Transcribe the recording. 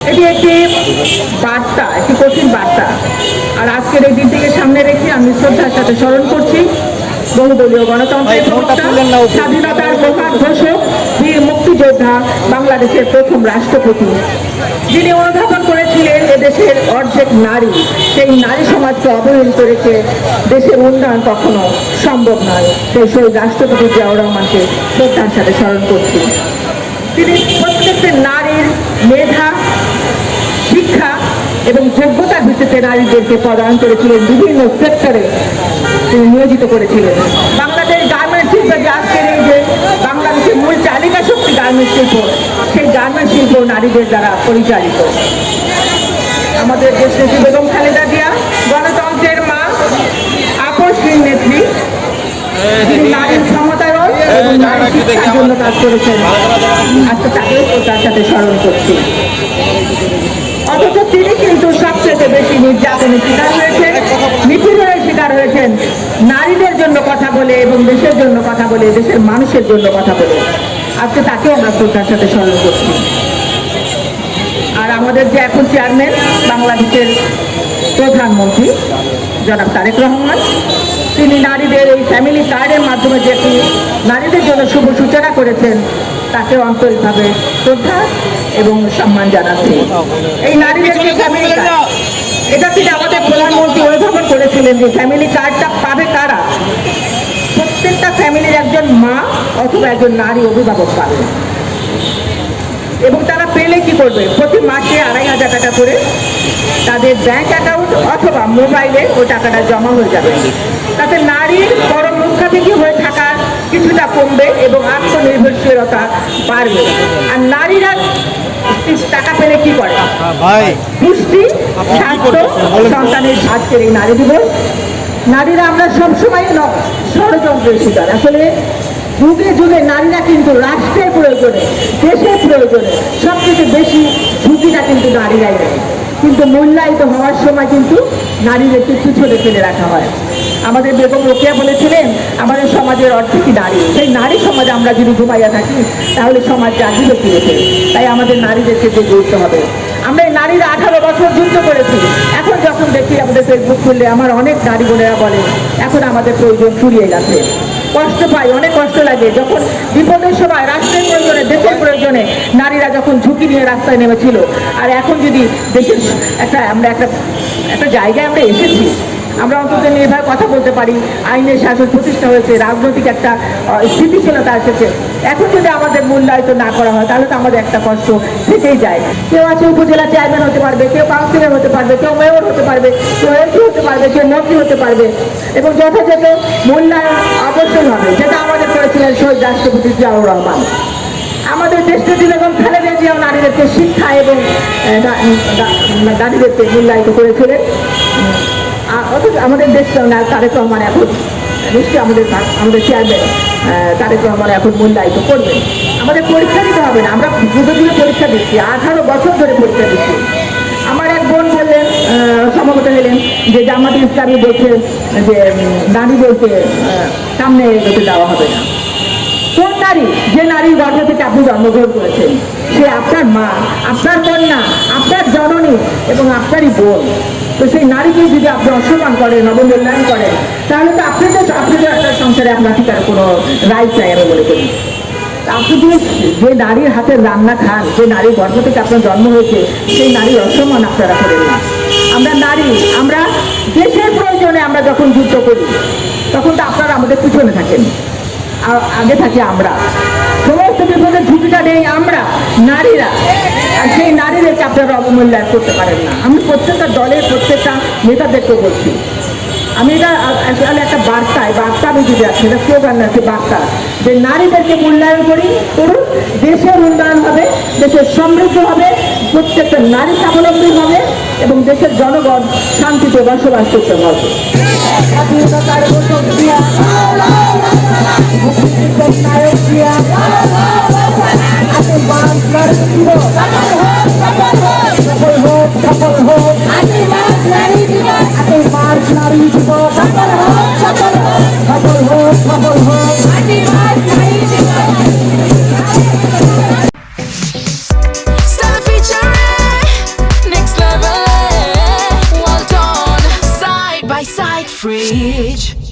এটি একটি বার্তা, একটি কঠিন বার্তা। আর আজকের এই দিনটিকে সামনে রেখে আমি শ্রদ্ধার সাথে স্মরণ করছি বহুদলীয় গণতন্ত্রের প্রবক্তা, স্বাধীনতার মহান ঘোষক, বীর মুক্তিযোদ্ধা, বাংলাদেশের প্রথম রাষ্ট্রপতি, যিনি অনুধাবন করেছিলেন এদেশের অর্ধেক নারী, সেই নারী সমাজকে অবহেলিত রেখে দেশের উন্নয়ন কখনো সম্ভব নয়। সেই রাষ্ট্রপতি জিয়াউর রহমানকে শ্রদ্ধার সাথে স্মরণ করছি। তিনি প্রত্যেকটি নারীর মেধা, শিক্ষা এবং যোগ্যতার ভিত্তিতে নারীদেরকে পদায়ন করেছিলেন, বিভিন্ন সেক্টরে তিনি নিয়োজিত করেছিলেন। বাংলাদেশ গার্মেন্টস শিল্প, যে আজকের এই যে বাংলাদেশের মূল চালিকা শক্তি গার্মেন্টস শিল্প, সেই গার্মেন্টস শিল্প নারীদের দ্বারা পরিচালিত। আমাদের দেশনেত্রী বেগম খালেদা জিয়া গণতন্ত্রের মা, আপসহীন নেত্রী, যিনি নারীর ক্ষমতায়ন এবং নারী শিক্ষার জন্য কাজ করেছেন, আজকে তাকেও তার সাথে স্মরণ করছি। অথচ তিনি কিন্তু সবচেয়ে বেশি নির্যাতনের শিকার হয়েছেন, নিপীড়নের শিকার হয়েছেন নারীদের জন্য কথা বলে এবং দেশের জন্য কথা বলে, দেশের মানুষের জন্য কথা বলে। আজকে তাকেও আমরা শ্রদ্ধার সাথে স্মরণ করছি। আর আমাদের যে এখন চেয়ারম্যান, বাংলাদেশের প্রধানমন্ত্রী জনাব তারেক রহমান, তিনি নারীদের এই ফ্যামিলি কার্ডের মাধ্যমে যে নারীদের জন্য শুভ সূচনা করেছেন, তাকে আন্তরিকভাবে শ্রদ্ধা এবং সম্মান জানাচ্ছি। এই নারীদের যে ফ্যামিলি কার্ড, এটা তিনি আমাদের প্রধানমন্ত্রী অনুধাবন করেছিলেন যে ফ্যামিলি কার্ডটা পাবে কারা। প্রত্যেকটা ফ্যামিলির একজন মা অথবা একজন নারী অভিভাবক পাবে, এবং তারা পেলে কি করবে, প্রতি মাসে ২৫০০ টাকা করে তাদের ব্যাংক অ্যাকাউন্ট অথবা মোবাইলে ওই টাকাটা জমা হয়ে যাবে। তাতে নারীর পরম মুখাপেক্ষী হয়ে থাকার কিছুটা কমবে এবং আত্মনির্ভরশীলতা বাড়বে। আর নারীরা টাকা পেলে কি করে, পুষ্টি, স্বাস্থ্য, সন্তানের। আজকের এই নারী দিবস, নারীরা আমরা সবসময় ষড়যন্ত্রের শিকার। আসলে যুগে যুগে নারীরা কিন্তু রাষ্ট্রের প্রয়োজনে, দেশের প্রয়োজনে সবথেকে বেশি ঝুঁকিটা কিন্তু নারীরাই নেয়, কিন্তু মূল্যায়িত হওয়ার সময় কিন্তু নারীদেরকে পিছনে ফেলে রাখা হয়। আমাদের বেগম রোকেয়া বলেছিলেন, আমাদের সমাজের অর্ধেকই নারী। সেই নারী সমাজে আমরা যদি ঘুমাইয়া থাকি, তাহলে সমাজ জাগিবে কি রেখে। তাই আমাদের নারীদেরকে জেগে উঠতে হবে। আমরা এই নারীরা 18 বছর যুদ্ধ করেছি। এখন যখন দেখি আমাদের ফেসবুক খুললে আমার অনেক নারী বোনেরা বলে এখন আমাদের প্রয়োজন ফুরিয়ে গেছে। কষ্ট পাই, অনেক কষ্ট লাগে। যখন বিপদের সময়, রাষ্ট্রের প্রয়োজনে, দেশের প্রয়োজনে নারীরা যখন ঝুঁকি নিয়ে রাস্তায় নেমেছিল, আর এখন যদি দেশের আমরা একটা জায়গায় আমরা এসেছি, আমরা অন্তত নির্ভয় কথা বলতে পারি, আইনের শাসন প্রতিষ্ঠা হয়েছে, রাজনৈতিক একটা স্থিতিশীলতা এসেছে। এখন যদি আমাদের মূল্যায়িত না করা হয়, তাহলে তো আমাদের একটা কষ্ট থেকেই যায়। কেউ আছে উপজেলা চেয়ারম্যান হতে পারবে, কেউ কাউন্সিলর হতে পারবে, কেউ মেয়র হতে পারবে, কেউ এমপি হতে পারবে, কেউ মন্ত্রী হতে পারবে, এবং যথাযথ মূল্যায়ন অবশ্যই হবে, যেটা আমাদের করেছিলেন শহীদ রাষ্ট্রপতি জিয়াউর রহমান। আমাদের দেশনেত্রী বেগম খালেদা জিয়াও নারীদেরকে শিক্ষা এবং নারীদেরকে মূল্যায়িত করেছিলেন। অথচ আমাদের দেশ তারেক রহমান এখন নিশ্চয়ই আমাদের চেয়ারম্যান তারেক রহমান এখন মূল্যায়িত করবেন। আমাদের পরীক্ষা দিতে হবে না, আমরা যুগে পরীক্ষা দিচ্ছি, 18 বছর ধরে পরীক্ষা দিচ্ছি। আমার এক বোন বললেন, সম্ভবত হলেন, যে জামাত ইসলামী বলছে যে নারীদেরকে সামনে এগোতে দেওয়া হবে না। কোন নারী? যে নারীর গর্ভ থেকে আপনি জন্মগ্রহণ করেছেন, সে আপনার মা, আপনার কন্যা, আপনার জননী এবং আপনারই বোন। তো সেই নারীকে যদি আপনি অসম্মান করেন, অবমূল্যায়ন করেন, তাহলে তো আপনাদের একটা সংসারে আপনার ঠিক আর কোনো রাইট নাই আমি মনে করি। আপনি যে নারীর হাতের রান্না খান, যে নারীর গর্ভ থেকে আপনার জন্ম হয়েছে, সেই নারীর অসম্মান আপনারা করেন না। আমরা নারী, আমরা দেশের প্রয়োজনে আমরা যখন যুদ্ধ করি, তখন তো আপনারা আমাদের পিছনে থাকেন, আর আগে থাকি আমরা। সমস্ত বিপদের ঝুঁকিটা নেই আমরা নারীরা, আর সেই নারীদেরকে আপনারা অবমূল্যায়ন করতে পারেন না। আমি প্রত্যেকটা দলের প্রত্যেকটা নেতাদেরকে বলছি, আমি এটা আসলে একটা বার্তা আমি যদি আছি, এটা স্লোগান না, সে বার্তা, যে নারীদেরকে মূল্যায়ন করুন, দেশের উন্নয়ন হবে, দেশের সমৃদ্ধ হবে, প্রত্যেকটা নারী স্বাবলম্বী হবে এবং দেশের জনগণ শান্তিতে বসবাস করতে হবে। Stella featuring fridge.